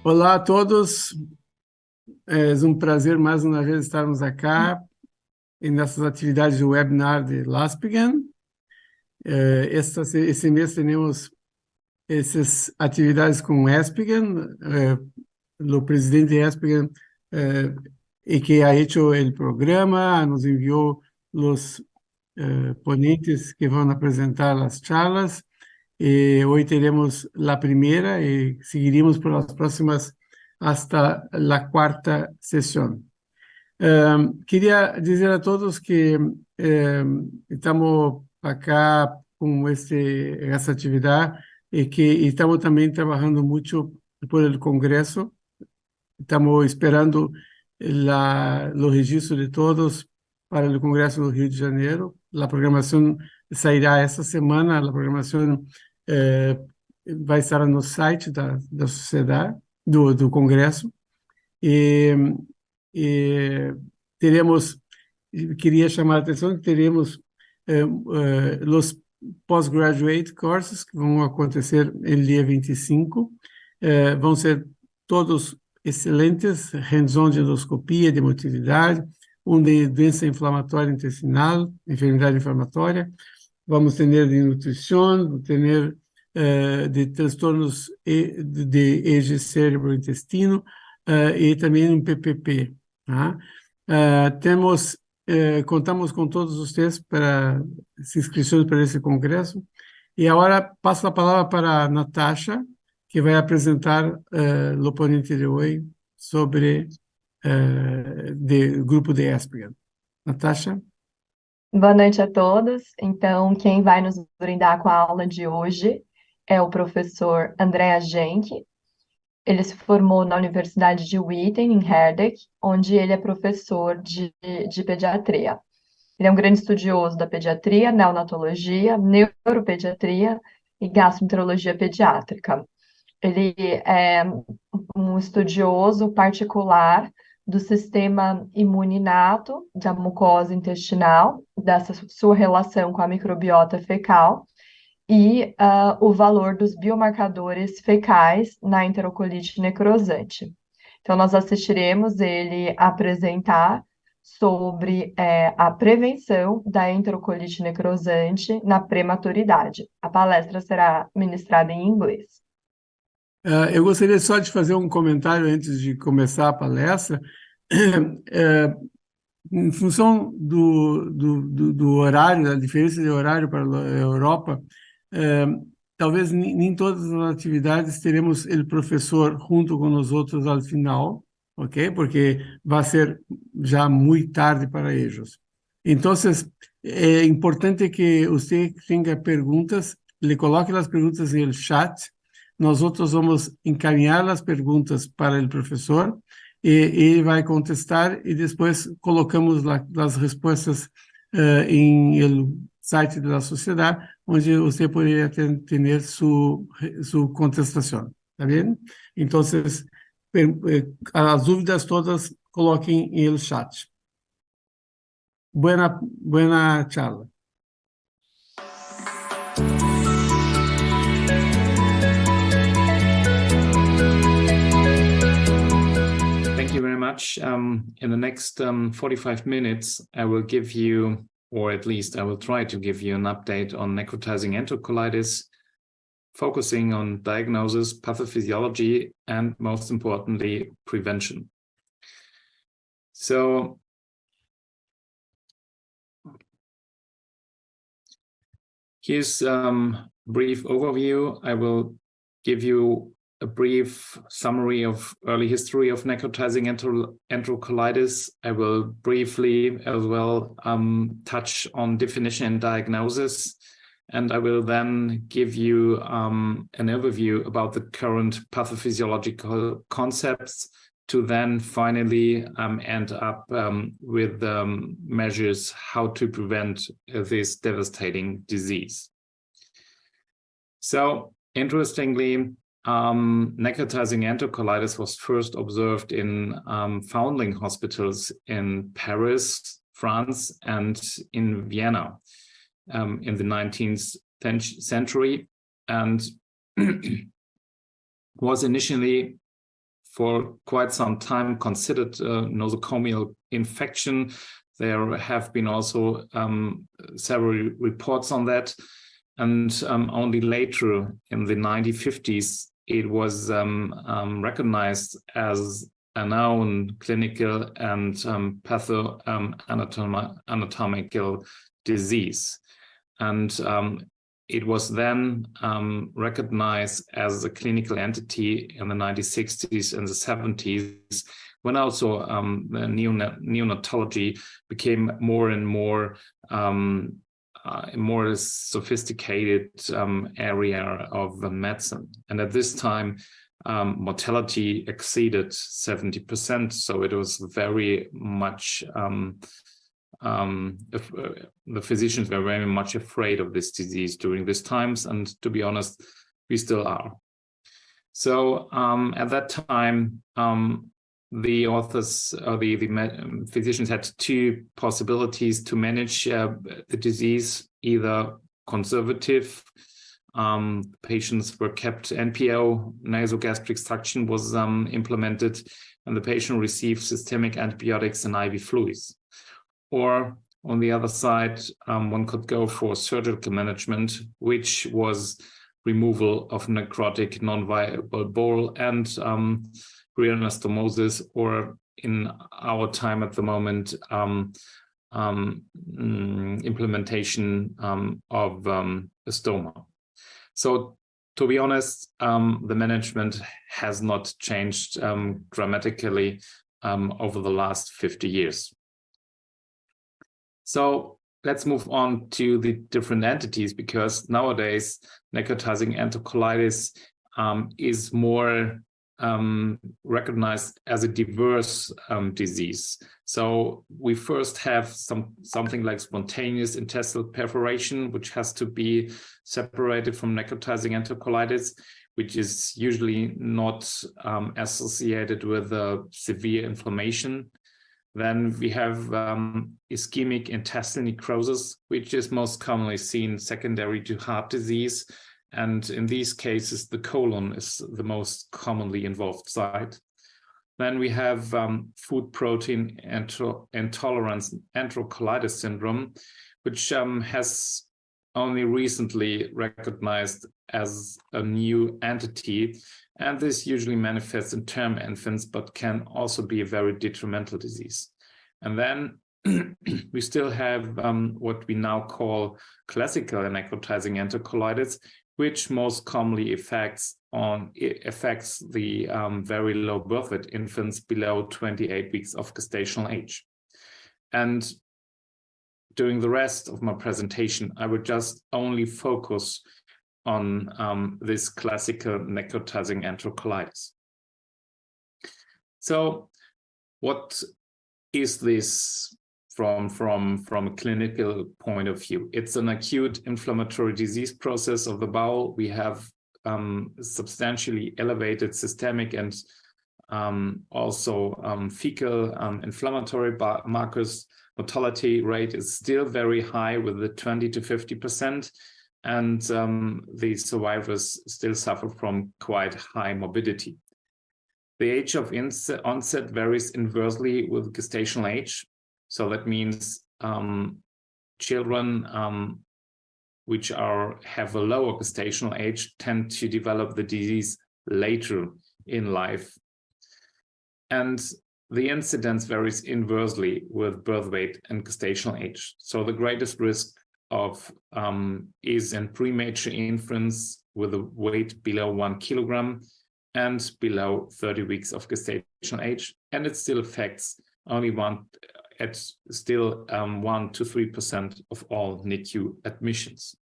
Olá a todos, é um prazer mais uma vez estarmos aqui nessas atividades do webinar de LASPGHAN. Esse mês temos essas atividades com o ESPGHAN, o presidente de ESPGHAN, e que ha hecho o programa, nos enviou os ponentes que vão apresentar as charlas. Hoy teremos la primera y seguiremos por las próximas hasta la cuarta sesión. Queria dizer a todos que estamos acá com essa atividade e que estamos também trabalhando muito por el Congresso. Estamos esperando o registro de todos para o Congresso do Rio de Janeiro. A programação sairá essa semana. A programação vai estar no site da sociedade, do Congresso. E teremos, queria chamar a atenção que teremos os postgraduate courses que vão acontecer no dia 25. Vão ser todos excelentes, hands-on de endoscopia, de motilidade, de doença inflamatória intestinal, enfermidade inflamatória. Vamos ter de nutrição, vamos ter de transtornos de eje cérebro-intestino e também um PPP. Tá? Contamos com todos vocês para se inscrições para esse congresso. E agora passo a palavra para a Natascha, que vai apresentar o ponente de hoje sobre o grupo de ESPGHAN. Natascha? Boa noite a todos. Então, quem vai nos brindar com a aula de hoje é o professor Andreas Jenke. Ele se formou na Universidade de Witten, em Herdecke, onde ele é professor de pediatria. Ele é um grande estudioso da pediatria, neonatologia, neuropediatria e gastroenterologia pediátrica. Ele é um estudioso particular do sistema imune inato, da mucosa intestinal, dessa sua relação com a microbiota fecal e o valor dos biomarcadores fecais na enterocolite necrosante. Então, nós assistiremos ele apresentar sobre a prevenção da enterocolite necrosante na prematuridade. A palestra será ministrada em inglês. Eu gostaria só de fazer um comentário antes de começar a palestra. Em função do horário, da diferença de horário para a Europa, talvez nem todas as atividades teremos o professor junto com os outros ao final, ok? Porque vai ser já muito tarde para eles. Então, é importante que você tenha perguntas, le coloque as perguntas no chat. Nós outros vamos encaminhar as perguntas para o professor e ele vai contestar e depois colocamos as respostas em el site da sociedade, onde você poderia ter sua contestação, tá bem? Então, as dúvidas todas coloquem em el chat. Buena charla. Thank you very much. In the next 45 minutes, I will give you, or at least I will try to give you an update on necrotizing enterocolitis, focusing on diagnosis, pathophysiology, and most importantly, prevention. So, here's a brief overview. I will give you a brief summary of early history of necrotizing enterocolitis. I will briefly as well touch on definition and diagnosis, and I will then give you an overview about the current pathophysiological concepts to then finally end up with measures how to prevent this devastating disease. So, interestingly, necrotizing enterocolitis was first observed in foundling hospitals in Paris, France, and in Vienna in the 19th century, and was initially for quite some time considered nosocomial infection. There have been also several reports on that. And only later in the 1950s, it was recognized as a known clinical and patho-anatomical disease. And it was then recognized as a clinical entity in the 1960s and the 70s, when also the neonatology became more and more a more sophisticated area of medicine. And at this time, mortality exceeded 70%. So it was very much, the physicians were very much afraid of this disease during these times. And to be honest, we still are. So at that time, the authors, the physicians had two possibilities to manage the disease: either conservative, patients were kept NPO, nasogastric suction was implemented, and the patient received systemic antibiotics and IV fluids. Or on the other side, one could go for surgical management, which was removal of necrotic non-viable bowel and anastomosis, or in our time at the moment, implementation of a stoma. So to be honest, the management has not changed dramatically over the last 50 years. So let's move on to the different entities, because nowadays necrotizing enterocolitis is more recognized as a diverse disease. So we first have something like spontaneous intestinal perforation, which has to be separated from necrotizing enterocolitis, which is usually not associated with severe inflammation. Then we have ischemic intestinal necrosis, which is most commonly seen secondary to heart disease. And in these cases, the colon is the most commonly involved site. Then we have food protein intolerance enterocolitis syndrome, which has only recently recognized as a new entity. And this usually manifests in term infants, but can also be a very detrimental disease. And then we still have what we now call classical necrotizing enterocolitis, which most commonly affects the very low birth weight infants below 28 weeks of gestational age. And during the rest of my presentation, I would just only focus on this classical necrotizing enterocolitis. So what is this from a clinical point of view? It's an acute inflammatory disease process of the bowel. We have substantially elevated systemic and also fecal inflammatory markers. Mortality rate is still very high with the 20 to 50%. And the survivors still suffer from quite high morbidity. The age of onset varies inversely with gestational age. So that means children which have a lower gestational age tend to develop the disease later in life. And the incidence varies inversely with birth weight and gestational age. So the greatest risk is in premature infants with a weight below 1 kilogram and below 30 weeks of gestational age, and it still affects only 1 to 3% of all NICU admissions.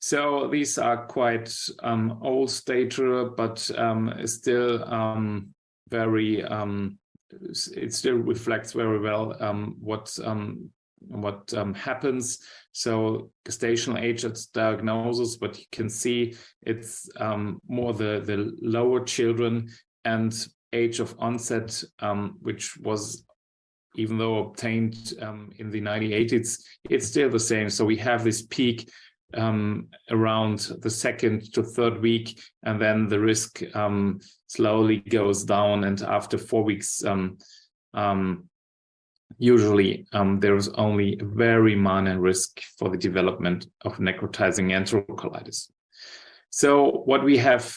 So these are quite old data, but still very. It still reflects very well what happens. So gestational age at diagnosis, but you can see it's more the lower children, and age of onset, which was, even though obtained in the 1980s, it's still the same. So we have this peak around the second to third week, and then the risk slowly goes down, and after 4 weeks usually there is only a very minor risk for the development of necrotizing enterocolitis. So what we have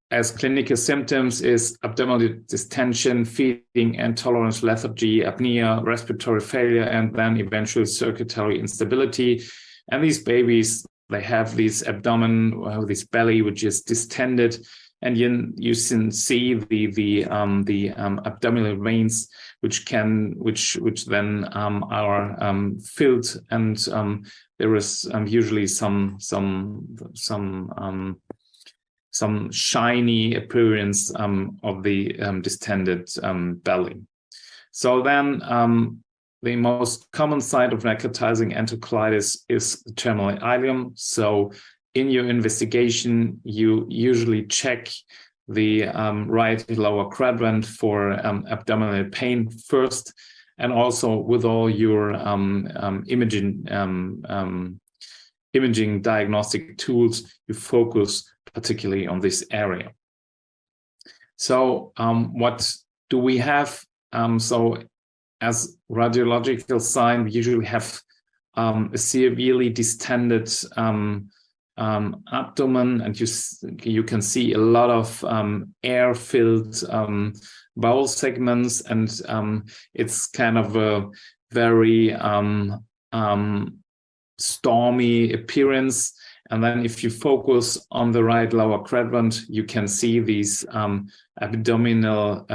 as clinical symptoms is abdominal distension, feeding intolerance, lethargy, apnea, respiratory failure, and then eventually circulatory instability. And these babies, they have this abdomen, this belly, which is distended, and you can see the abdominal veins, which then are filled, and there is usually some shiny appearance of the distended belly. So then the most common site of necrotizing enterocolitis is the terminal ileum. So in your investigation, you usually check the right lower quadrant for abdominal pain first, and also with all your imaging diagnostic tools, you focus particularly on this area. So what do we have? So as radiological sign, we usually have a severely distended abdomen, and you can see a lot of air-filled bowel segments, and it's kind of a very stormy appearance. And then if you focus on the right lower quadrant, you can see these abdominal,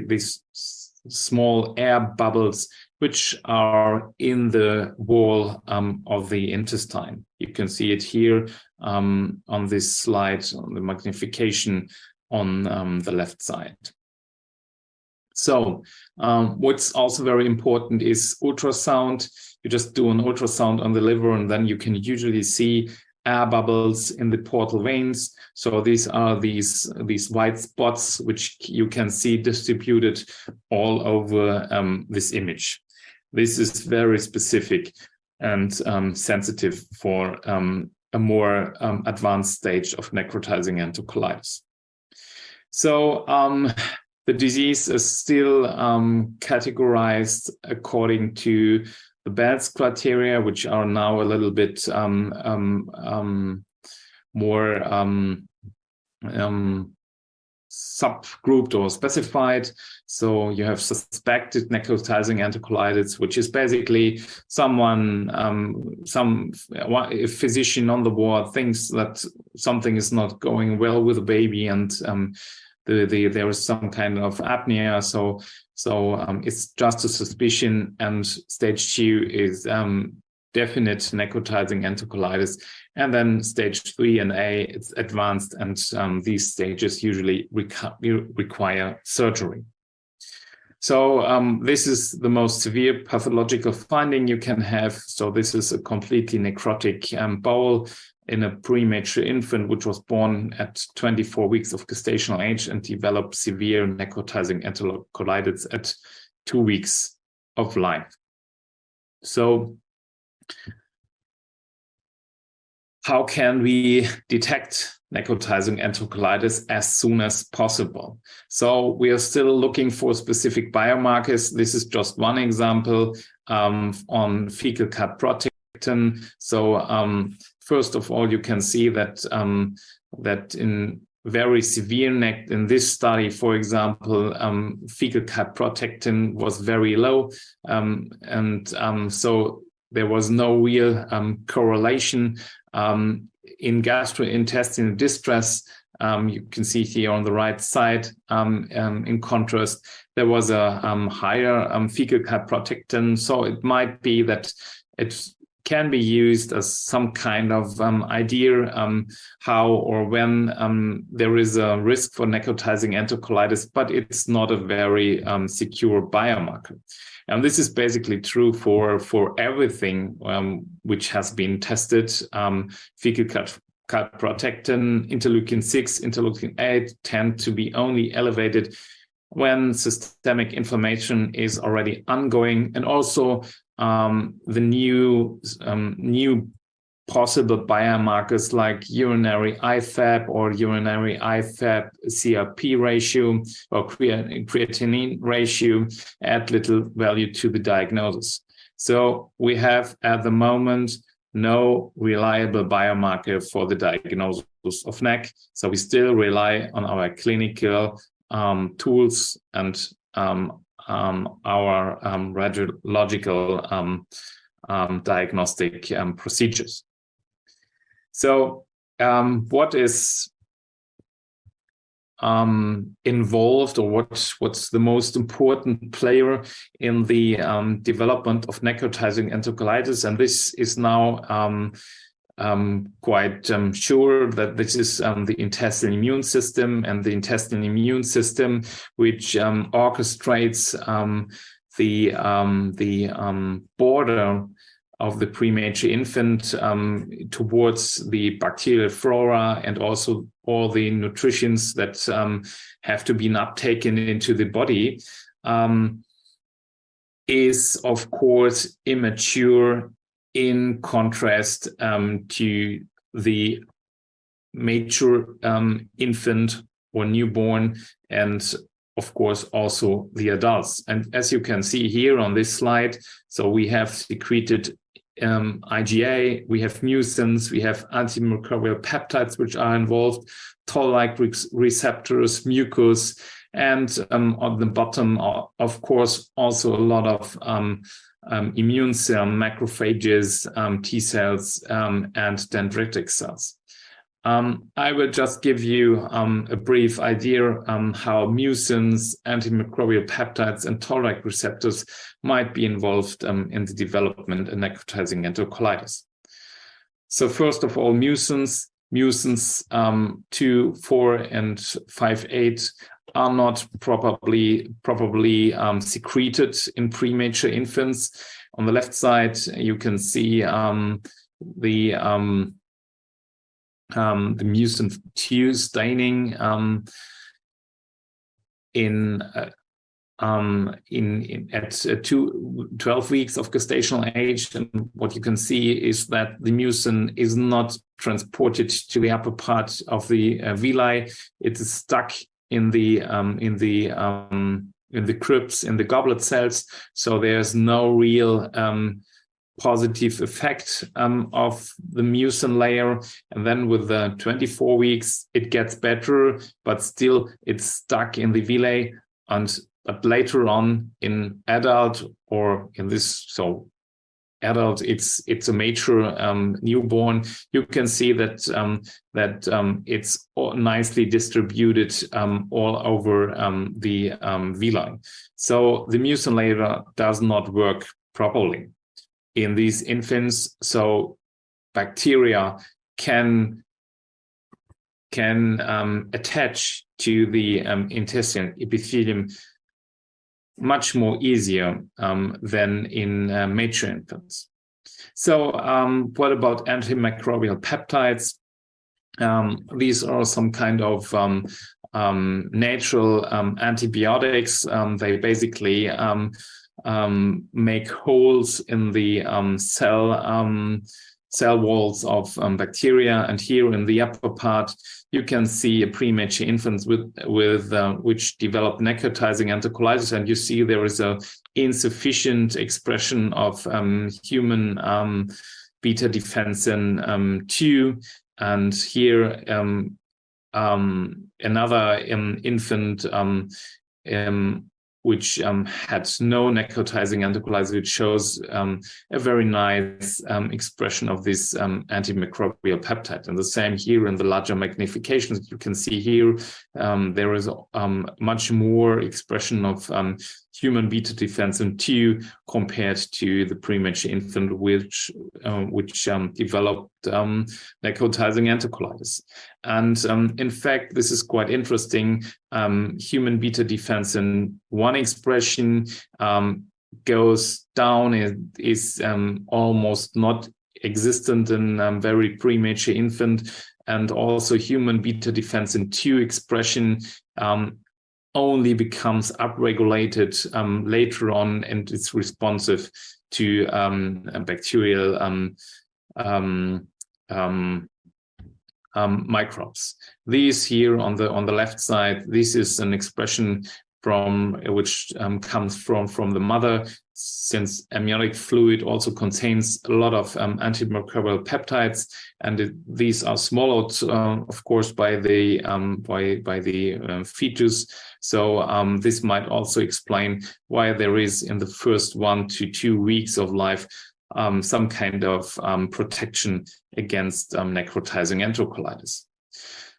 these small air bubbles, which are in the wall of the intestine. You can see it here on this slide, on the magnification on the left side. So what's also very important is ultrasound. You just do an ultrasound on the liver, and then you can usually see air bubbles in the portal veins. So these are these white spots, which you can see distributed all over this image. This is very specific and sensitive for a more advanced stage of necrotizing enterocolitis. So the disease is still categorized according to the Bell's criteria, which are now a little bit more subgrouped or specified. So you have suspected necrotizing enterocolitis, which is basically someone, a physician on the ward thinks that something is not going well with the baby, and there is some kind of apnea. So it's just a suspicion, and stage 2 is definite necrotizing enterocolitis. And then stage 3 and A, it's advanced, and these stages usually require surgery. So this is the most severe pathological finding you can have. So this is a completely necrotic bowel in a premature infant, which was born at 24 weeks of gestational age and developed severe necrotizing enterocolitis at 2 weeks of life. So how can we detect necrotizing enterocolitis as soon as possible? So we are still looking for specific biomarkers. This is just one example on fecal calprotectin. So first of all, you can see that that in very severe NEC, in this study, for example, fecal calprotectin was very low, so there was no real correlation. In gastrointestinal distress, you can see here on the right side, in contrast, there was a higher fecal calprotectin. So it might be that it can be used as some kind of idea how or when there is a risk for necrotizing enterocolitis, but it's not a very secure biomarker. And this is basically true for everything which has been tested. Fecal calprotectin, interleukin-6, interleukin-8 tend to be only elevated when systemic inflammation is already ongoing, and also the new possible biomarkers like urinary IFAB or urinary IFAB CRP ratio or creatinine ratio add little value to the diagnosis. So we have at the moment no reliable biomarker for the diagnosis of NEC. So we still rely on our clinical tools and our radiological diagnostic procedures. So what is involved, or what's the most important player in the development of necrotizing enterocolitis? And this is now quite sure that this is the intestinal immune system, and the intestinal immune system which orchestrates the border of the premature infant towards the bacterial flora, and also all the nutrients that have to be uptaken into the body, is of course immature, in contrast to the mature infant or newborn, and of course also the adults. And as you can see here on this slide, so we have secreted IgA, we have mucins, we have antimicrobial peptides which are involved, toll-like receptors, mucus, and on the bottom, of course, also a lot of immune cell, macrophages, T cells, and dendritic cells. I will just give you a brief idea how mucins, antimicrobial peptides, and toll-like receptors might be involved in the development of necrotizing enterocolitis. So first of all, mucins 2, 4, and 5, 8 are not probably secreted in premature infants. On the left side, you can see the mucin 2 staining at 12 weeks of gestational age. And what you can see is that the mucin is not transported to the upper part of the villi. It is stuck in the crypts, in the goblet cells. So there's no real positive effect of the mucin layer. And then with the 24 weeks, it gets better, but still it's stuck in the villi. But later on in adult, or in this, so adult, it's a mature newborn, you can see that it's nicely distributed all over the villi. So the mucin layer does not work properly in these infants. So bacteria can attach to the intestinal epithelium much more easier than in mature infants. So what about antimicrobial peptides? These are some kind of natural antibiotics. They basically make holes in the cell walls of bacteria. And here in the upper part, you can see a premature infants with which develop necrotizing enterocolitis, and you see there is a insufficient expression of human beta defensin 2, and here another infant which had no necrotizing enterocolitis, which shows a very nice expression of this antimicrobial peptide. And the same here in the larger magnification that you can see here, there is much more expression of human beta defensin 2 compared to the premature infant which developed necrotizing enterocolitis. And in fact, this is quite interesting. Human beta defensin 1 expression goes down. It is almost not existent in very premature infant, and also human beta defensin 2 expression only becomes upregulated later on, and it's responsive to bacterial microbes. These here on the left side, this is an expression from which comes from the mother, since amniotic fluid also contains a lot of antimicrobial peptides, and these are swallowed, of course, by the fetus. So this might also explain why there is in the first 1 to 2 weeks of life some kind of protection against necrotizing enterocolitis.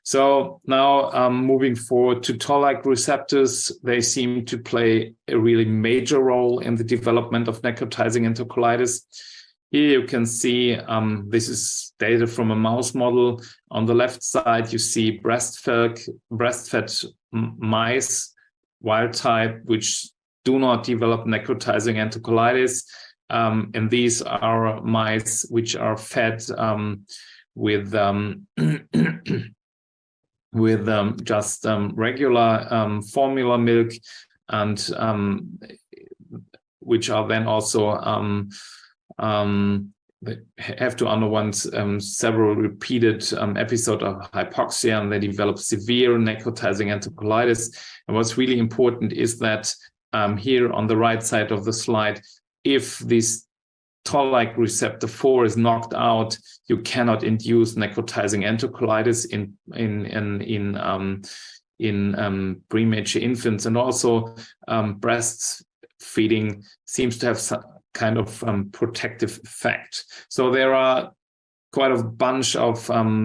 So now moving forward to toll-like receptors, they seem to play a really major role in the development of necrotizing enterocolitis. Here you can see this is data from a mouse model. On the left side, you see breastfed mice, wild type, which do not develop necrotizing enterocolitis. And these are mice which are fed with just regular formula milk, and which are then also they have to undergo several repeated episodes of hypoxia, and they develop severe necrotizing enterocolitis. And what's really important is that here on the right side of the slide, if this toll-like receptor 4 is knocked out, you cannot induce necrotizing enterocolitis in premature infants, and also breastfeeding seems to have some kind of protective effect. So there are quite a bunch of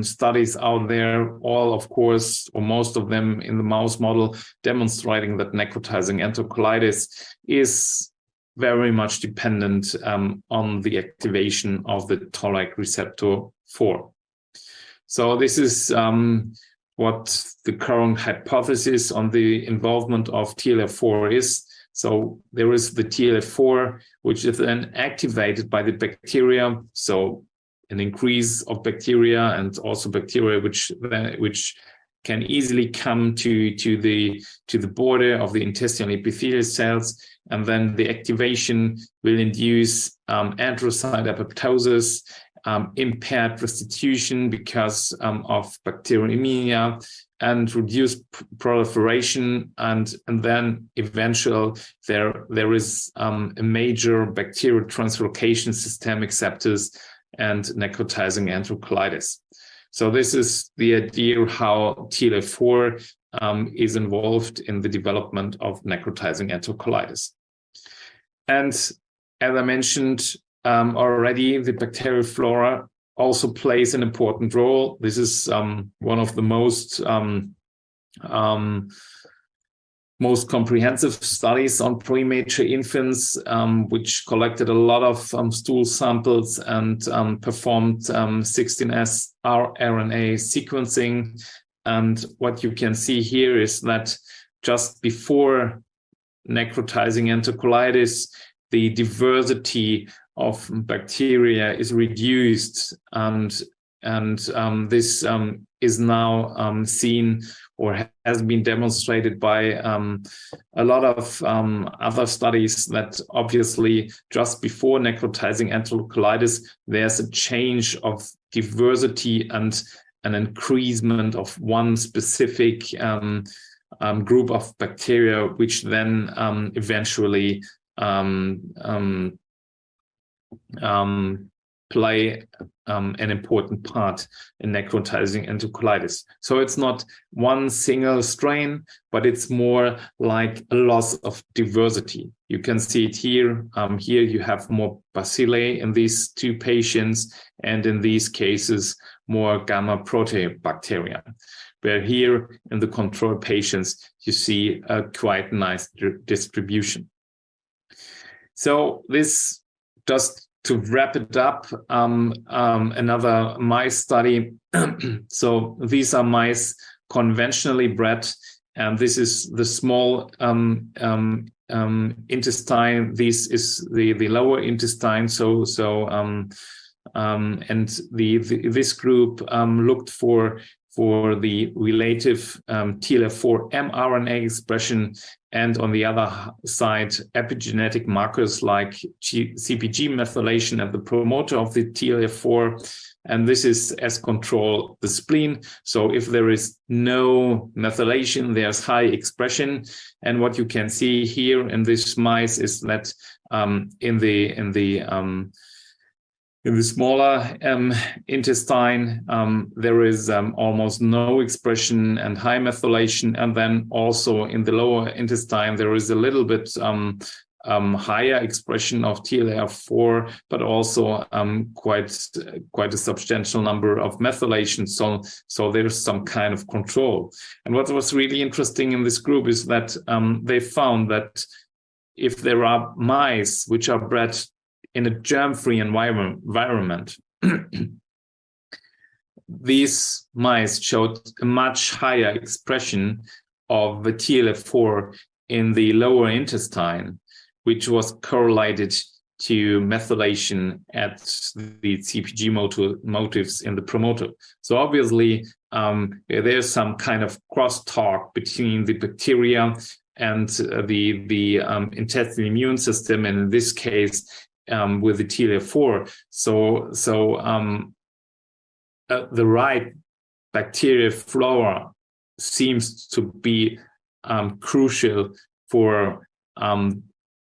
studies out there, all of course, or most of them in the mouse model, demonstrating that necrotizing enterocolitis is very much dependent on the activation of the toll-like receptor 4. So this is what the current hypothesis on the involvement of TLF4 is. So there is the TLF4, which is then activated by the bacteria. So an increase of bacteria, and also bacteria which can easily come to the border of the intestinal epithelial cells, and then the activation will induce androcyte apoptosis, impaired restitution because of bacteremia, and reduced proliferation, and then eventually there is a major bacterial translocation, systemic sepsis, and necrotizing enterocolitis. So this is the idea how TLF4 is involved in the development of necrotizing enterocolitis. And as I mentioned already, the bacterial flora also plays an important role. This is one of the most comprehensive studies on premature infants, which collected a lot of stool samples and performed 16S rRNA sequencing. And what you can see here is that just before necrotizing enterocolitis, the diversity of bacteria is reduced, and this is now seen or has been demonstrated by a lot of other studies that obviously just before necrotizing enterocolitis, there's a change of diversity and an increasement of one specific group of bacteria, which then eventually play an important part in necrotizing enterocolitis. So it's not one single strain, but it's more like a loss of diversity. You can see it here. Here you have more bacilli in these two patients, and in these cases, more gamma proteobacteria. Where here in the control patients, you see a quite nice distribution. So this, just to wrap it up, another mice study. So these are mice conventionally bred, and this is the small intestine. This is the lower intestine. This group looked for the relative TLF4 mRNA expression, and on the other side, epigenetic markers like CpG methylation and the promoter of the TLF4. and this is as control the spleen. So if there is no methylation, there's high expression. And what you can see here in this mice is that in the smaller intestine, there is almost no expression and high methylation. And then also in the lower intestine, there is a little bit higher expression of TLR4, but also quite a substantial number of methylation. So there's some kind of control. And what was really interesting in this group is that they found that if there are mice which are bred in a germ-free environment, these mice showed a much higher expression of the TLR4 in the lower intestine, which was correlated to methylation at the CpG motifs in the promoter. So obviously, there's some kind of crosstalk between the bacteria and the intestinal immune system, and in this case, with the TLR4. So the right bacterial flora seems to be crucial for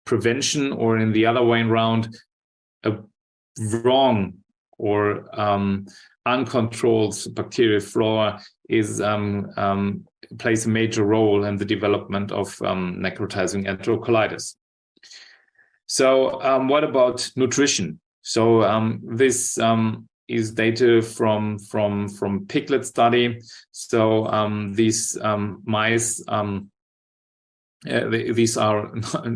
prevention, or in the other way around, a wrong or uncontrolled bacterial flora is plays a major role in the development of necrotizing enterocolitis. So what about nutrition? So this is data from piglet study. So these mice, these are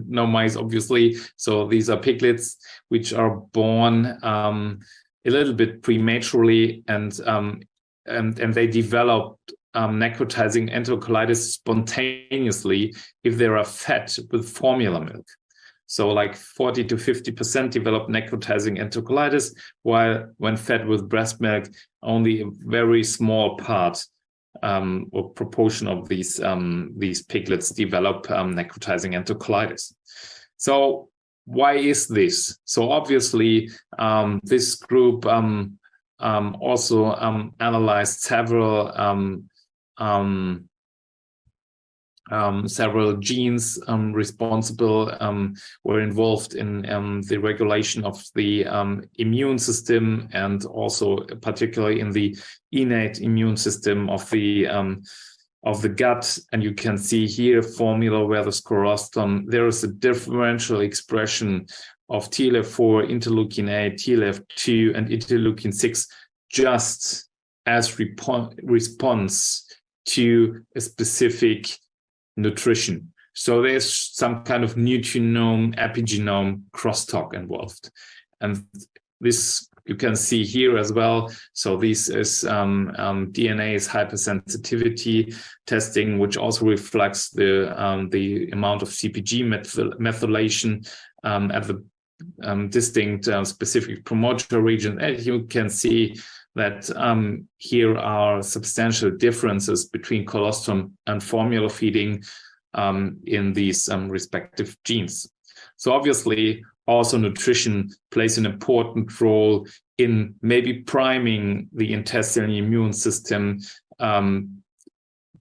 no mice, obviously. So these are piglets which are born a little bit prematurely, and they developed necrotizing enterocolitis spontaneously if they are fed with formula milk. So like 40 to 50% develop necrotizing enterocolitis, while when fed with breast milk, only a very small part or proportion of these piglets develop necrotizing enterocolitis. So why is this? So obviously, this group also analyzed several genes responsible were involved in the regulation of the immune system, and also particularly in the innate immune system of the gut. And you can see here formula where the sclerostom, there is a differential expression of TLR4, interleukin 8, TLR2, and interleukin 6, just as response to a specific nutrition. So there's some kind of nutrigenome, epigenome crosstalk involved. And this you can see here as well. So this is DNase hypersensitivity testing, which also reflects the amount of CpG methylation at the distinct specific promoter region. And you can see that here are substantial differences between colostrum and formula feeding in these respective genes. So obviously, also nutrition plays an important role in maybe priming the intestinal immune system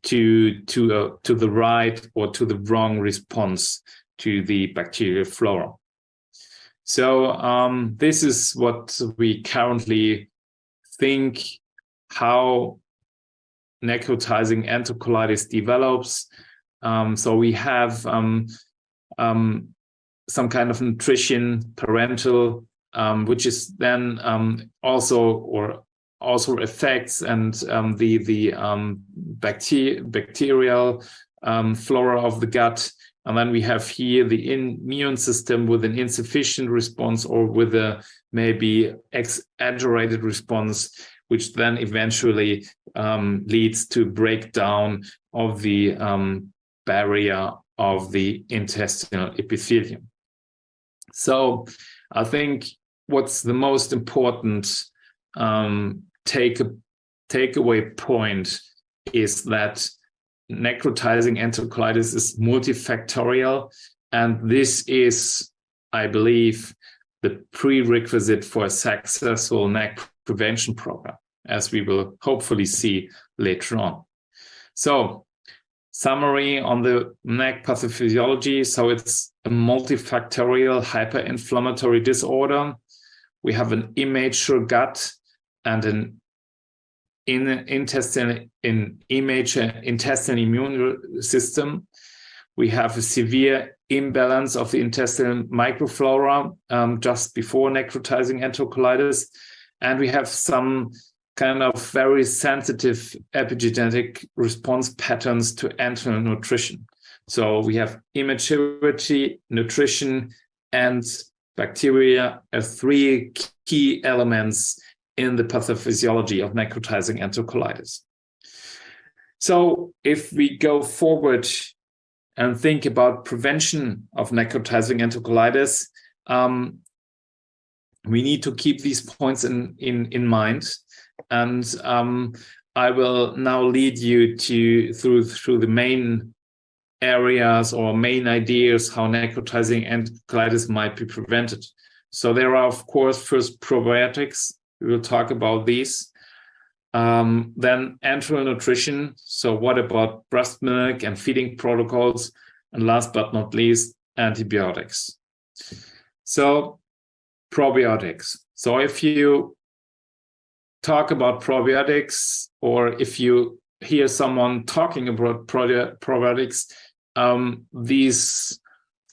to the right or to the wrong response to the bacterial flora. So this is what we currently think how necrotizing enterocolitis develops. So we have some kind of nutrition, parental, which is then also affects and the bacterial flora of the gut. And then we have here the immune system with an insufficient response or with a maybe exaggerated response, which then eventually leads to breakdown of the barrier of the intestinal epithelium. So I think what's the most important takeaway point is that necrotizing enterocolitis is multifactorial, and this is, I believe, the prerequisite for a successful prevention program, as we will hopefully see later on. So, summary on the NEC pathophysiology. So it's a multifactorial hyperinflammatory disorder. We have an immature gut and an intestinal immune system. We have a severe imbalance of the intestinal microflora just before necrotizing enterocolitis. And we have some kind of very sensitive epigenetic response patterns to enteral nutrition. So we have immaturity, nutrition, and bacteria as three key elements in the pathophysiology of necrotizing enterocolitis. So if we go forward and think about prevention of necrotizing enterocolitis, we need to keep these points in mind. And I will now lead you through the main areas or main ideas how necrotizing enterocolitis might be prevented. So there are, of course, first probiotics. We will talk about these. Then enteral nutrition. So what about breast milk and feeding protocols? And last but not least, antibiotics. So probiotics. So if you talk about probiotics, or if you hear someone talking about probiotics, these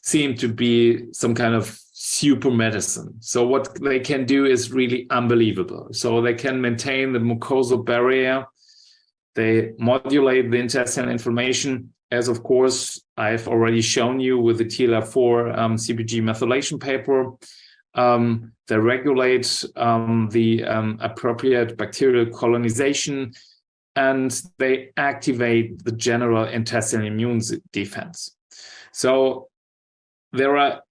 seem to be some kind of super medicine. So what they can do is really unbelievable. So they can maintain the mucosal barrier. They modulate the intestinal inflammation, as of course I've already shown you with the TLR4 CpG methylation paper. They regulate the appropriate bacterial colonization, and they activate the general intestinal immune defense. So there are,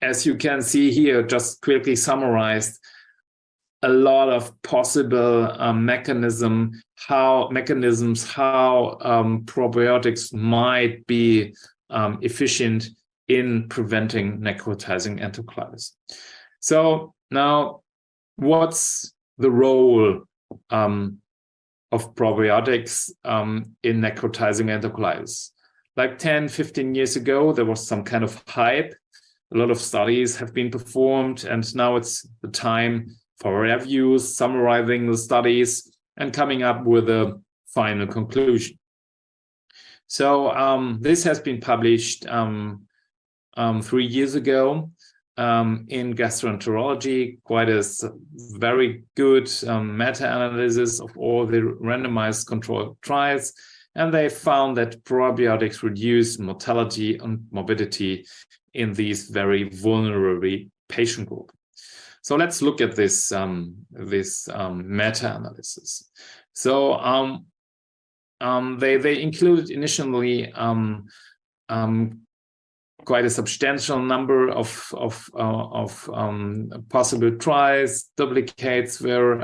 as you can see here, just quickly summarized, a lot of possible mechanisms how probiotics might be efficient in preventing necrotizing enterocolitis. So now, what's the role of probiotics in necrotizing enterocolitis? Like 10, 15 years ago, there was some kind of hype. A lot of studies have been performed, and now it's the time for reviews, summarizing the studies, and coming up with a final conclusion. So this has been published 3 years ago in Gastroenterology, quite a very good meta-analysis of all the randomized controlled trials, and they found that probiotics reduce mortality and morbidity in these very vulnerable patient group. So let's look at this meta-analysis. So they included initially quite a substantial number of possible trials. Duplicates were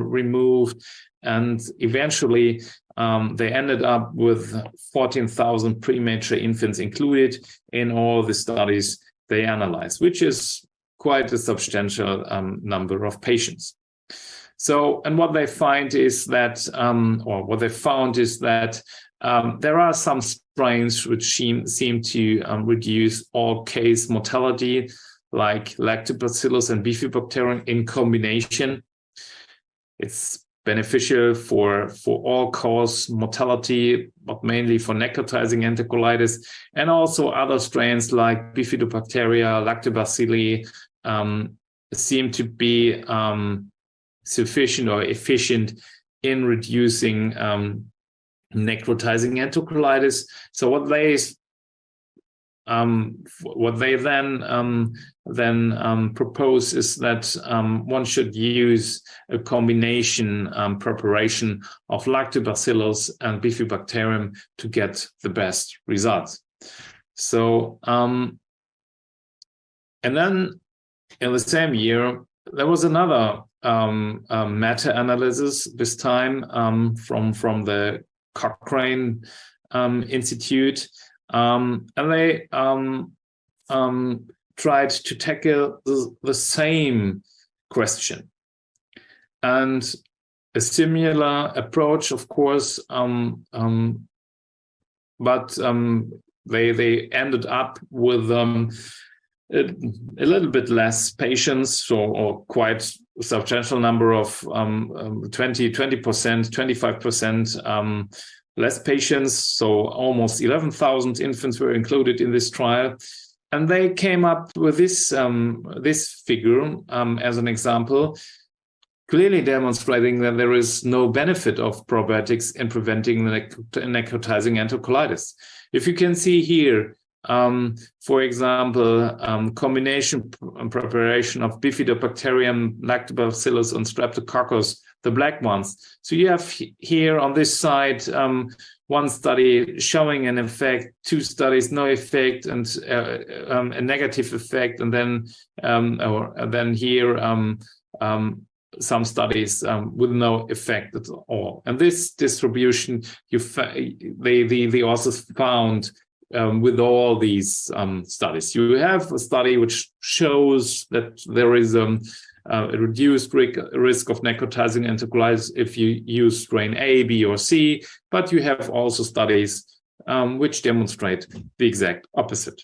removed, and eventually they ended up with 14,000 premature infants included in all the studies they analyzed, which is quite a substantial number of patients. So, and what they find is that, there are some strains which seem to reduce all-case mortality, like Lactobacillus and Bifidobacterium in combination. It's beneficial for all-cause mortality, but mainly for necrotizing enterocolitis, and also other strains like Bifidobacteria, Lactobacilli seem to be sufficient or efficient in reducing necrotizing enterocolitis. So what they then propose is that one should use a combination preparation of Lactobacillus and Bifidobacterium to get the best results. So and then in the same year there was another meta-analysis, this time from the Cochrane Institute, and they tried to tackle the same question. and a similar approach, of course, but they ended up with a little bit less patients, or quite a substantial number of 20%, 25% less patients. So almost 11,000 infants were included in this trial. And they came up with this figure as an example, clearly demonstrating that there is no benefit of probiotics in preventing the necrotizing enterocolitis. If you can see here, for example, combination preparation of Bifidobacterium, Lactobacillus, and Streptococcus, the black ones. So you have here on this side one study showing an effect, two studies no effect, and a negative effect, and then here some studies with no effect at all. And this distribution, the authors found with all these studies. You have a study which shows that there is a reduced risk of necrotizing enterocolitis if you use strain A, B, or C, but you have also studies which demonstrate the exact opposite.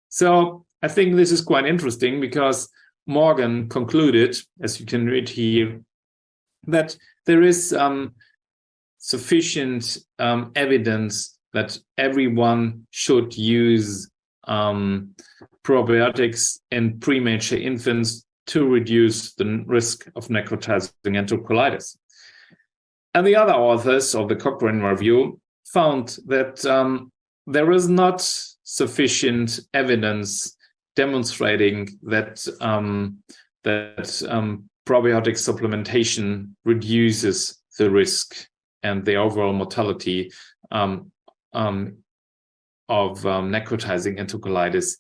So I think this is quite interesting, because Morgan concluded, as you can read here, that there is sufficient evidence that everyone should use probiotics in premature infants to reduce the risk of necrotizing enterocolitis. And the other authors of the Cochrane review found that there is not sufficient evidence demonstrating that probiotic supplementation reduces the risk and the overall mortality of necrotizing enterocolitis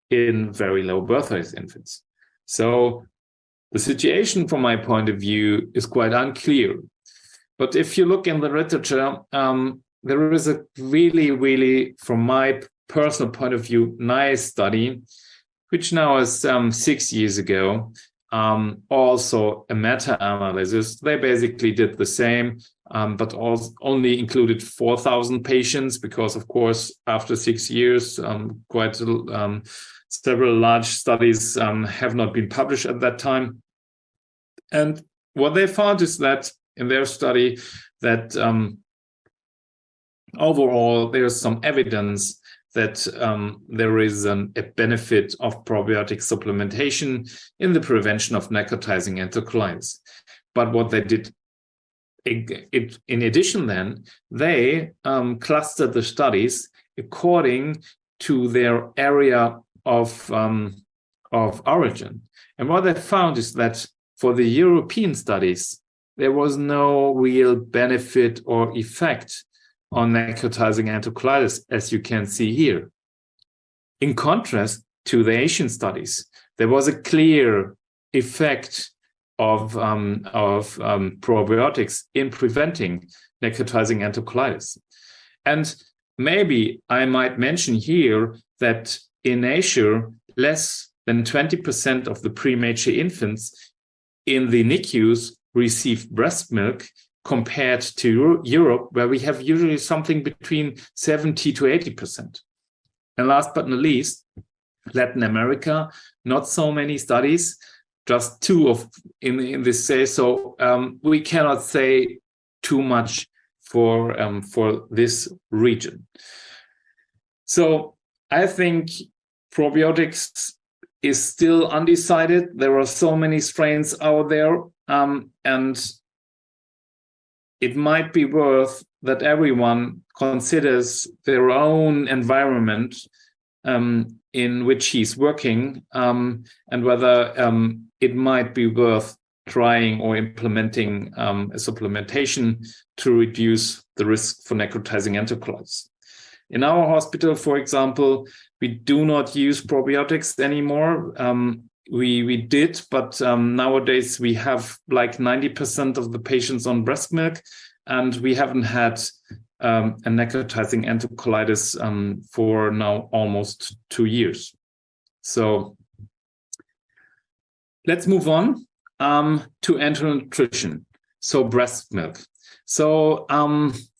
in very low birth weight infants. So the situation, from my point of view, is quite unclear. But if you look in the literature, there is a really, from my personal point of view, nice study, which now is 6 years ago, also a meta-analysis. They basically did the same, but only included 4,000 patients, because, of course, after 6 years, several large studies have not been published at that time. And what they found is that in their study that overall there's some evidence that there is a benefit of probiotic supplementation in the prevention of necrotizing enterocolitis. But what they did in addition then, they clustered the studies according to their area of origin. And what they found is that for the European studies, there was no real benefit or effect on necrotizing enterocolitis, as you can see here. In contrast to the Asian studies, there was a clear effect of probiotics in preventing necrotizing enterocolitis. And maybe I might mention here that in Asia, less than 20% of the premature infants in the NICUs received breast milk, compared to Europe, where we have usually something between 70 to 80%. And last but not least, Latin America, not so many studies, just two in this say. So we cannot say too much for this region. So I think probiotics is still undecided. There are so many strains out there, and it might be worth that everyone considers their own environment in which he's working, and whether it might be worth trying or implementing a supplementation to reduce the risk for necrotizing enterocolitis. In our hospital, for example, we do not use probiotics anymore. We did, but nowadays we have like 90% of the patients on breast milk, and we haven't had a necrotizing enterocolitis for now almost 2 years. So let's move on to enteral nutrition. So breast milk. So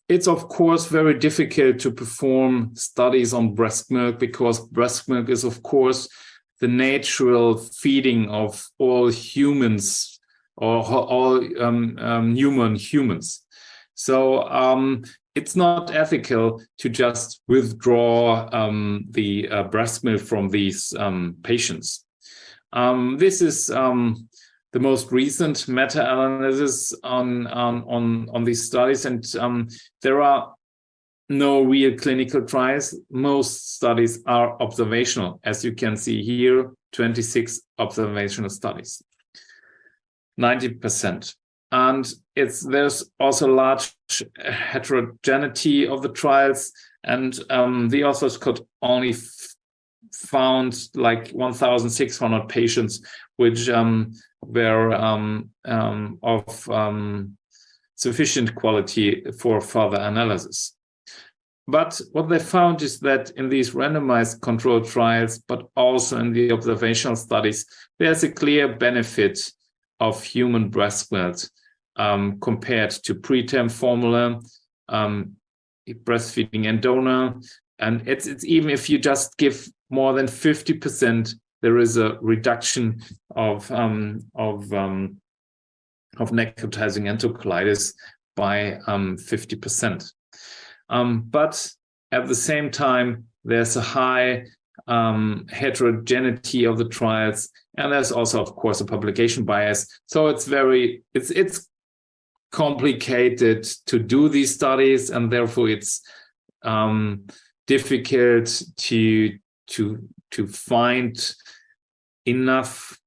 it's of course very difficult to perform studies on breast milk, because breast milk is of course the natural feeding of all humans, or all humans. So it's not ethical to just withdraw the breast milk from these patients. This is the most recent meta-analysis on these studies, and there are no real clinical trials. Most studies are observational, as you can see here, 26 observational studies, 90%. And there's also large heterogeneity of the trials, and the authors could only found like 1,600 patients which were of sufficient quality for further analysis. But what they found is that in these randomized controlled trials, but also in the observational studies, there's a clear benefit of human breast milk compared to preterm formula, breastfeeding and donor. And it's even if you just give more than 50%, there is a reduction of necrotizing enterocolitis by 50%. But at the same time, there's a high heterogeneity of the trials, and there's also, of course, a publication bias. So it's complicated to do these studies, and therefore it's difficult to find enough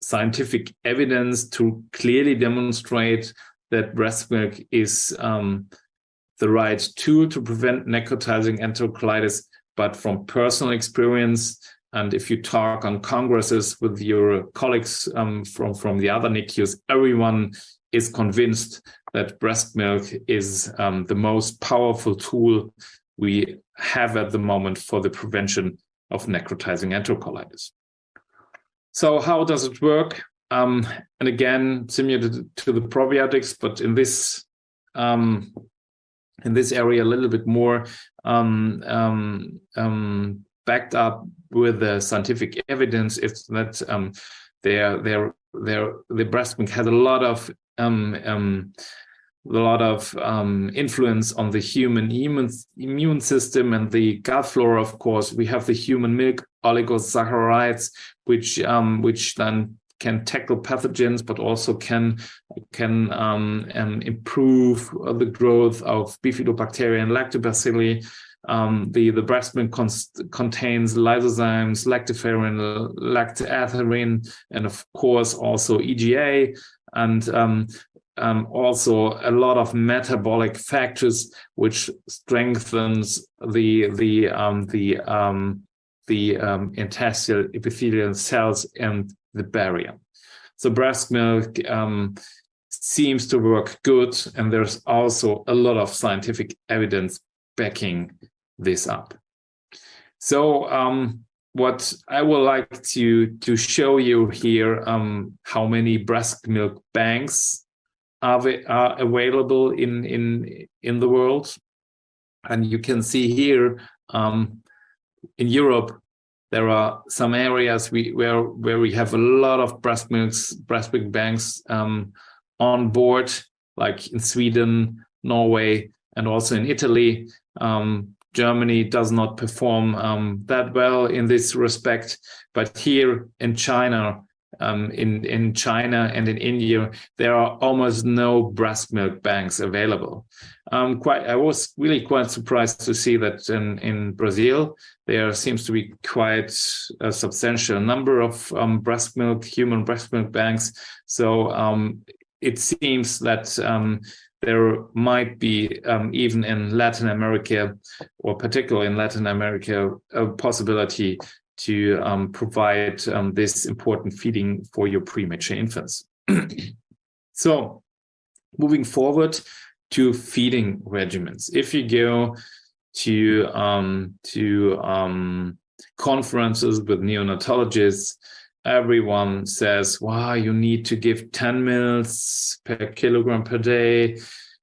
scientific evidence to clearly demonstrate that breast milk is the right tool to prevent necrotizing enterocolitis. But from personal experience, and if you talk on congresses with your colleagues from the other NICUs, everyone is convinced that breast milk is the most powerful tool we have at the moment for the prevention of necrotizing enterocolitis. So how does it work? And again, similar to the probiotics, but in this area a little bit more backed up with the scientific evidence, is that the breast milk has a lot of influence on the human immune system and the gut flora. Of course, we have the human milk oligosaccharides, which then can tackle pathogens, but also can improve the growth of bifidobacteria and lactobacilli. The breast milk contains lysozymes, lactoferrin, lactoferrin, and of course also EGA, and also a lot of metabolic factors which strengthens the intestinal epithelial cells and the barrier. So breast milk seems to work good, and there's also a lot of scientific evidence backing this up. So what I would like to show you here, how many breast milk banks are available in the world. And you can see here in Europe, there are some areas where we have a lot of breast milk banks on board, like in Sweden, Norway, and also in Italy. Germany does not perform that well in this respect, but here in China, in China and in India, there are almost no breast milk banks available. I was really quite surprised to see that in Brazil, there seems to be quite a substantial number of human breast milk banks. So it seems that there might be, even in Latin America, or particularly in Latin America, a possibility to provide this important feeding for your premature infants. So moving forward to feeding regimens. If you go to conferences with neonatologists, everyone says, wow, you need to give 10 mils per kilogram per day.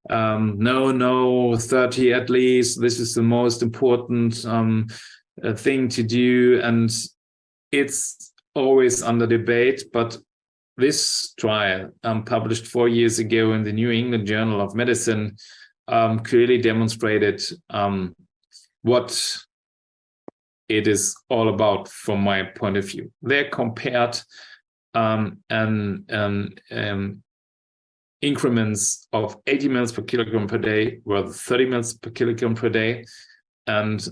No, 30 at least. This is the most important thing to do. And it's always under debate. But this trial, published 4 years ago in the New England Journal of Medicine, clearly demonstrated what it is all about from my point of view. They compared increments of 80 mils per kilogram per day with 30 mils per kilogram per day. And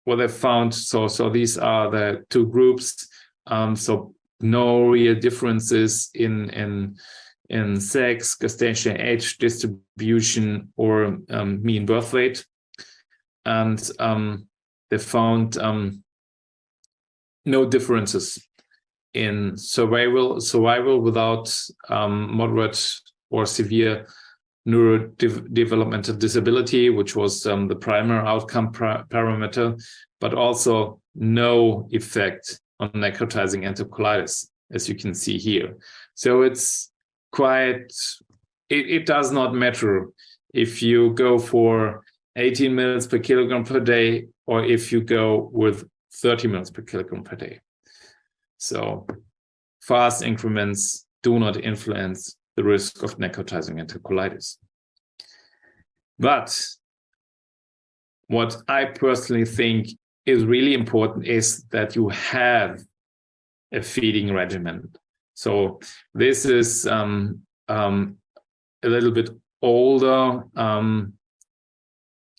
what they found, so these are the two groups. So no real differences in sex, gestational age distribution, or mean birth weight. And they found no differences in survival without moderate or severe neurodevelopmental disability, which was the primary outcome parameter, but also no effect on necrotizing enterocolitis, as you can see here. So it's quite, it does not matter if you go for 18 mils per kilogram per day or if you go with 30 mils per kilogram per day. So fast increments do not influence the risk of necrotizing enterocolitis. But what I personally think is really important is that you have a feeding regimen. So this is a little bit older,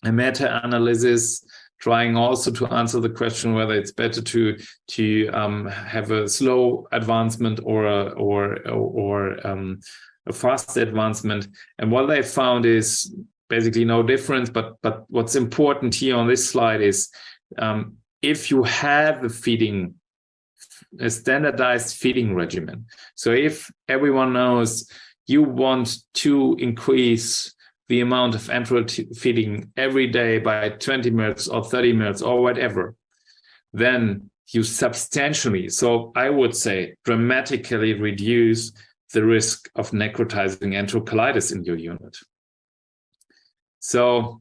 a meta-analysis trying also to answer the question whether it's better to have a slow advancement or a fast advancement. And what they found is basically no difference. But what's important here on this slide is if you have a standardized feeding regimen. So if everyone knows you want to increase the amount of enteral feeding every day by 20 mils or 30 mils or whatever, then you substantially, so I would say dramatically reduce the risk of necrotizing enterocolitis in your unit. So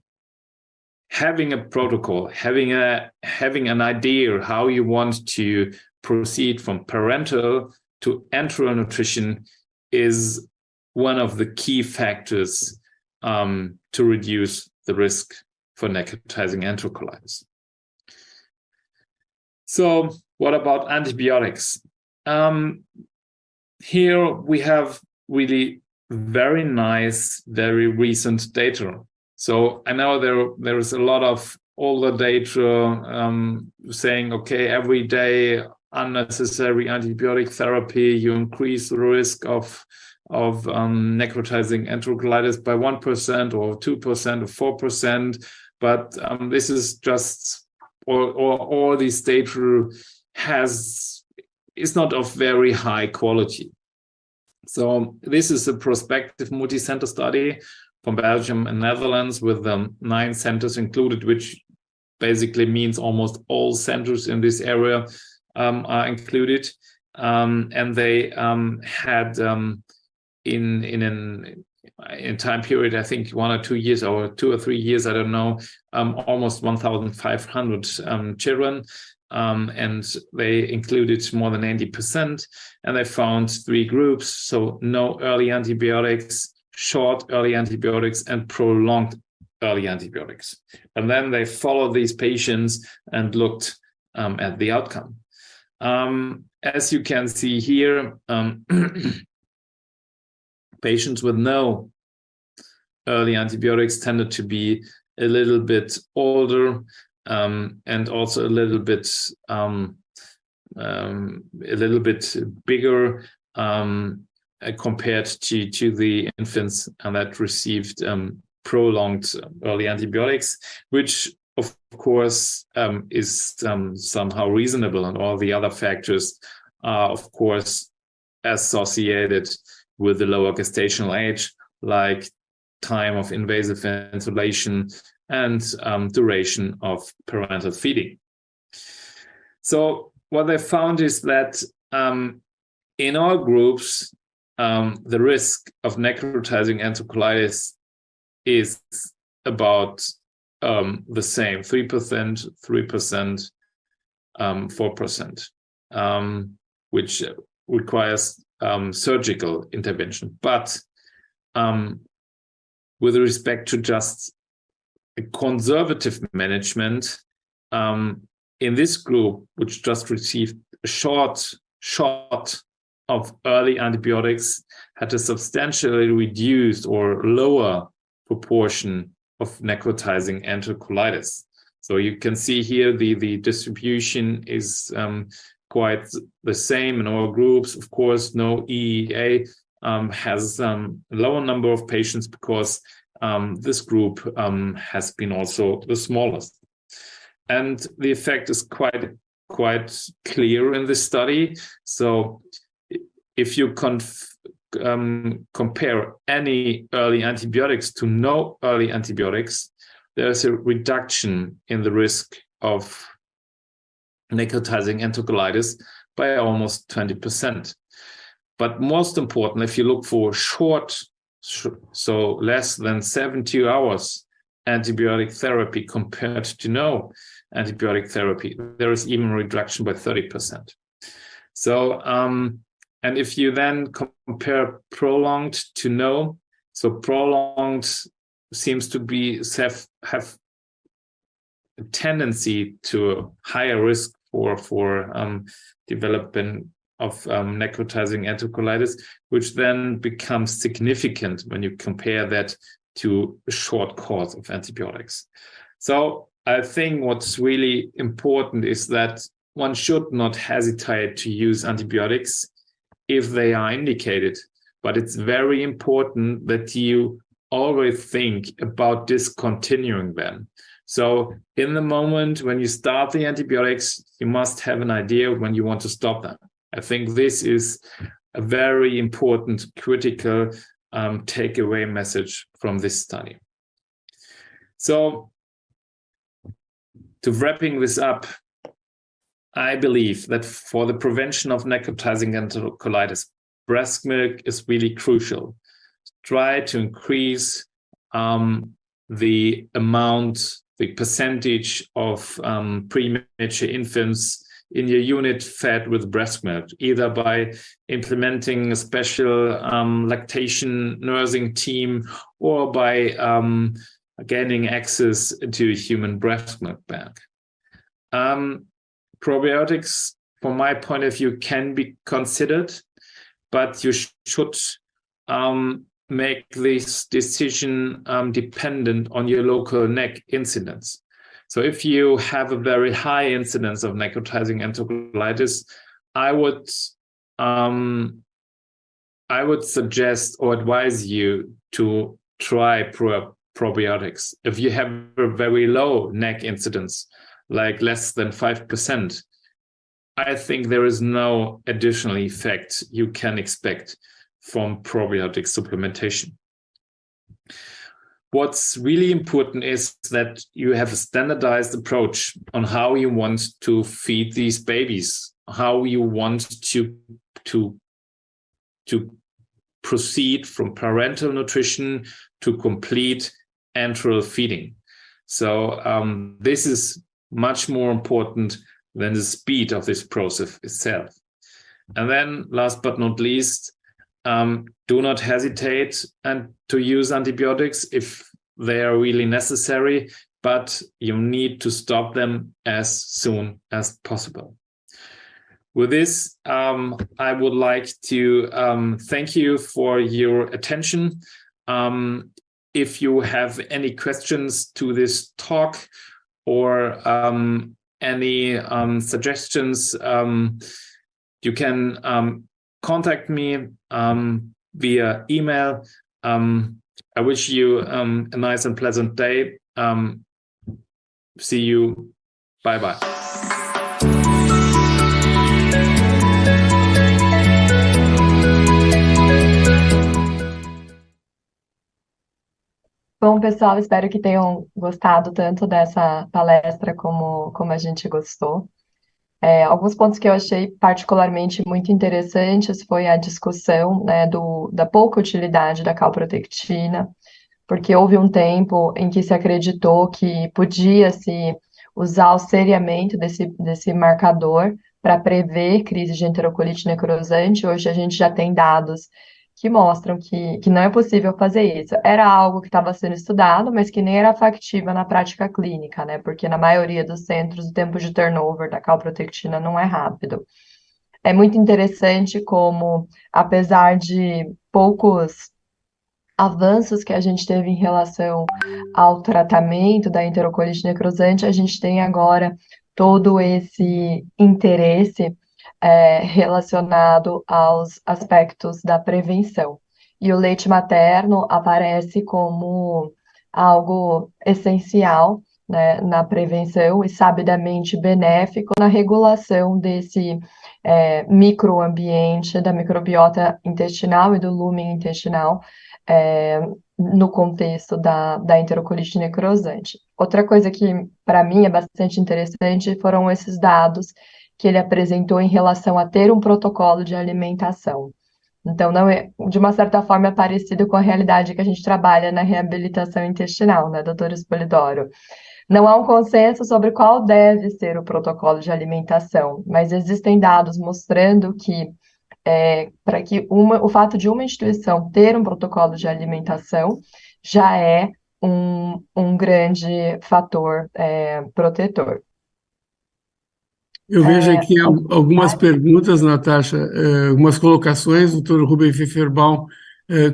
having a protocol, having an idea how you want to proceed from parental to enteral nutrition is one of the key factors to reduce the risk for necrotizing enterocolitis. So what about antibiotics? Here we have really very nice, very recent data. So I know there is a lot of older data saying, okay, every day unnecessary antibiotic therapy, you increase the risk of necrotizing enterocolitis by 1% or 2% or 4%. But this is just, all these data is not of very high quality. So this is a prospective multi-center study from Belgium and Netherlands with 9 centers included, which basically means almost all centers in this area are included. And they had in time period, I think 1 or 2 years or 2 or 3 years, I don't know, almost 1,500 children. And they included more than 80%. And they found 3 groups. So no early antibiotics, short early antibiotics, and prolonged early antibiotics. And then they followed these patients and looked at the outcome. As you can see here, patients with no early antibiotics tended to be a little bit older and also a little bit bigger compared to the infants that received prolonged early antibiotics, which of course is somehow reasonable, and all the other factors are of course associated with the lower gestational age, like time of invasive ventilation and duration of parental feeding. So what they found is that in all groups, the risk of necrotizing enterocolitis is about the same, 3%, 3%, 4%, which requires surgical intervention. But with respect to just a conservative management, in this group, which just received a short shot of early antibiotics, had a substantially reduced or lower proportion of necrotizing enterocolitis. So you can see here the distribution is quite the same in all groups. Of course, no EEA has a lower number of patients because this group has been also the smallest. And the effect is quite clear in this study. So if you compare any early antibiotics to no early antibiotics, there's a reduction in the risk of necrotizing enterocolitis by almost 20%. But most important, if you look for short, so less than 72 hours antibiotic therapy compared to no antibiotic therapy, there is even a reduction by 30%. So, and if you then compare prolonged to no, so prolonged seems to have a tendency to higher risk for development of necrotizing enterocolitis, which then becomes significant when you compare that to a short course of antibiotics. So I think what's really important is that one should not hesitate to use antibiotics if they are indicated, but it's very important that you always think about discontinuing them. So in the moment when you start the antibiotics, you must have an idea when you want to stop them. I think this is a very important, critical takeaway message from this study. So to wrapping this up, I believe that for the prevention of necrotizing enterocolitis, breast milk is really crucial. Try to increase the amount, the percentage of premature infants in your unit fed with breast milk, either by implementing a special lactation nursing team or by gaining access to a human breast milk bank. Probiotics, from my point of view, can be considered, but you should make this decision dependent on your local NEC incidence. So if you have a very high incidence of necrotizing enterocolitis, I would suggest or advise you to try probiotics. If you have a very low NEC incidence, like less than 5%, I think there is no additional effect you can expect from probiotic supplementation. What's really important is that you have a standardized approach on how you want to feed these babies, how you want to proceed from parental nutrition to complete enteral feeding. So this is much more important than the speed of this process itself. And then last but not least, do not hesitate to use antibiotics if they are really necessary, but you need to stop them as soon as possible. With this, I would like to thank you for your attention. If you have any questions to this talk or any suggestions, you can contact me via email. I wish you a nice and pleasant day. See you. Bye-bye. Bom, pessoal, espero que tenham gostado tanto dessa palestra como a gente gostou. Alguns pontos que eu achei particularmente muito interessantes foi a discussão, né, da pouca utilidade da calprotectina, porque houve um tempo em que se acreditou que podia-se usar o seriamento desse marcador para prever crise de enterocolite necrosante. Hoje a gente já tem dados que mostram que não é possível fazer isso. Era algo que estava sendo estudado, mas que nem era factível na prática clínica, né? Porque na maioria dos centros o tempo de turnover da calprotectina não é rápido. É muito interessante como, apesar de poucos avanços que a gente teve em relação ao tratamento da enterocolite necrosante, a gente tem agora todo esse interesse relacionado aos aspectos da prevenção. E o leite materno aparece como algo essencial, né, na prevenção e sabidamente benéfico na regulação desse microambiente, da microbiota intestinal e do lúmen intestinal, no contexto da enterocolite necrosante. Outra coisa que, para mim, é bastante interessante foram esses dados que ele apresentou em relação a ter um protocolo de alimentação. Então, não é, de uma certa forma, é parecido com a realidade que a gente trabalha na reabilitação intestinal, né, doutor Espolidoro? Não há um consenso sobre qual deve ser o protocolo de alimentação, mas existem dados mostrando que para que o fato de uma instituição ter um protocolo de alimentação já é um grande fator protetor. Eu vejo aqui algumas perguntas, Natascha, algumas colocações, o Dr. Rubem Pfefferbaum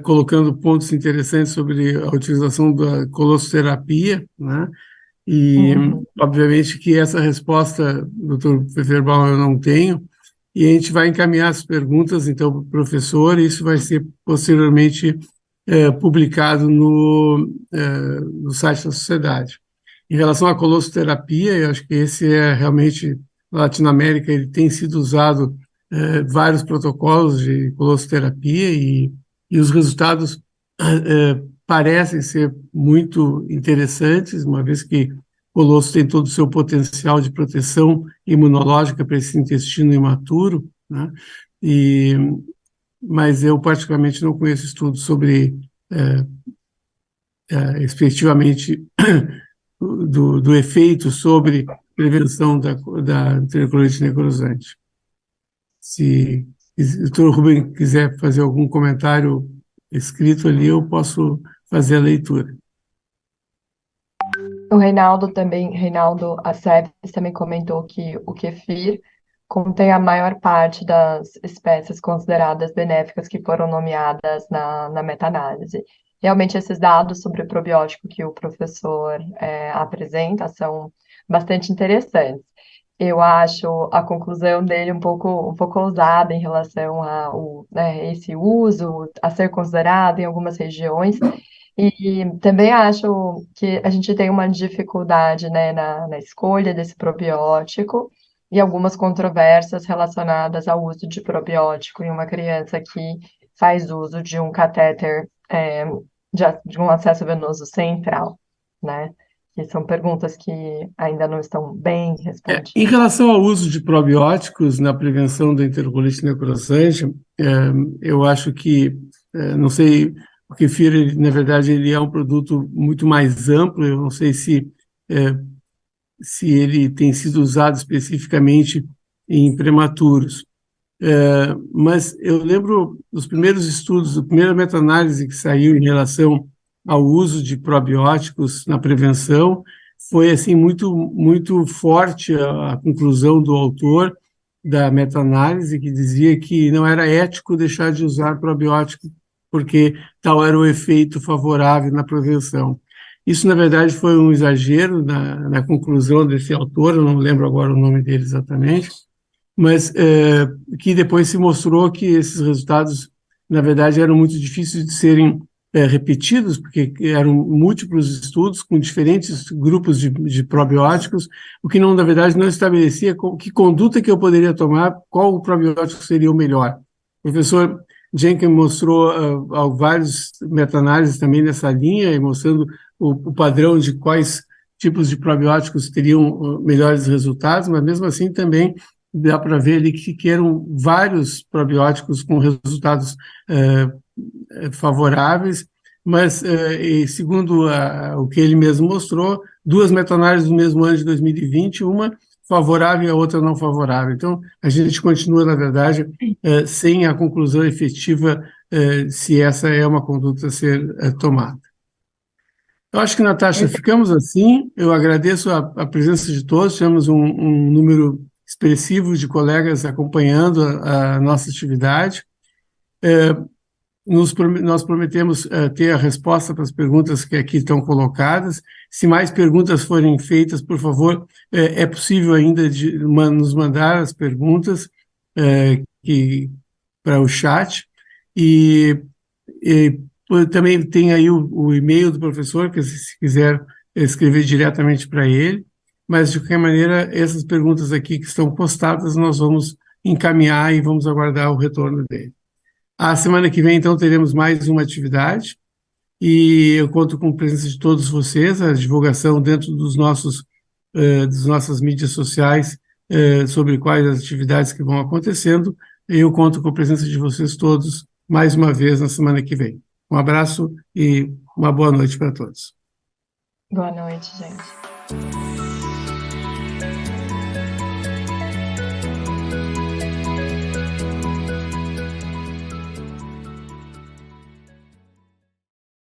colocando pontos interessantes sobre a utilização da colossoterapia, né? E, obviamente, que essa resposta, Dr. Pfefferbaum, eu não tenho, e a gente vai encaminhar as perguntas, então, para o professor, e isso vai ser posteriormente publicado no site da sociedade. Em relação à colossoterapia, eu acho que esse é realmente, na Latinoamérica, ele tem sido usado vários protocolos de colossoterapia e os resultados parecem ser muito interessantes, uma vez que o colosso tem todo o seu potencial de proteção imunológica para esse intestino imaturo, né? Mas eu particularmente não conheço estudos sobre efetivamente do efeito sobre prevenção da enterocolite necrosante. Se o doutor Rubem quiser fazer algum comentário escrito ali, eu posso fazer a leitura. O Reinaldo Aceves também comentou que o kefir contém a maior parte das espécies consideradas benéficas que foram nomeadas na meta-análise. Realmente, esses dados sobre o probiótico que o professor apresenta são bastante interessantes. Eu acho a conclusão dele um pouco ousada em relação esse uso a ser considerado em algumas regiões. E também acho que a gente tem uma dificuldade, né, na escolha desse probiótico e algumas controvérsias relacionadas ao uso de probiótico em uma criança que faz uso de um catéter de um acesso venoso central, né? Que são perguntas que ainda não estão bem respondidas. Em relação ao uso de probióticos na prevenção da enterocolite necrosante, eu acho que, não sei, o kefir, na verdade, ele é um produto muito mais amplo, eu não sei se ele tem sido usado especificamente em prematuros. Mas eu lembro dos primeiros estudos, a primeira meta-análise que saiu em relação ao uso de probióticos na prevenção, foi assim muito forte a conclusão do autor da meta-análise, que dizia que não era ético deixar de usar probiótico porque tal era o efeito favorável na prevenção. Isso, na verdade, foi um exagero na conclusão desse autor, eu não lembro agora o nome dele exatamente, mas que depois se mostrou que esses resultados, na verdade, eram muito difíceis de serem repetidos, porque eram múltiplos estudos com diferentes grupos de probióticos, o que, não, na verdade, não estabelecia que conduta que eu poderia tomar, qual o probiótico seria o melhor. O professor Jenke mostrou vários meta-análises também nessa linha, mostrando o padrão de quais tipos de probióticos teriam melhores resultados, mas mesmo assim também dá para ver ali que eram vários probióticos com resultados favoráveis, mas, segundo o que ele mesmo mostrou, duas meta-análises no mesmo ano de 2020, uma favorável e a outra não favorável. Então, a gente continua, na verdade, sem a conclusão efetiva se essa é uma conduta a ser tomada. Eu acho que, Natascha, ficamos assim. Eu agradeço a presença de todos. Tivemos um número expressivo de colegas acompanhando a nossa atividade. Nós prometemos ter a resposta para as perguntas que aqui estão colocadas. Se mais perguntas forem feitas, por favor, é possível ainda nos mandar as perguntas para o chat. E também tem aí o e-mail do professor, que se quiser escrever diretamente para ele. Mas, de qualquer maneira, essas perguntas aqui que estão postadas, nós vamos encaminhar e vamos aguardar o retorno dele. A semana que vem, então, teremos mais uma atividade e eu conto com a presença de todos vocês, a divulgação dentro das nossas mídias sociais sobre quais as atividades que vão acontecendo. Eu conto com a presença de vocês todos mais uma vez na semana que vem. Um abraço e uma boa noite para todos. Boa noite, gente.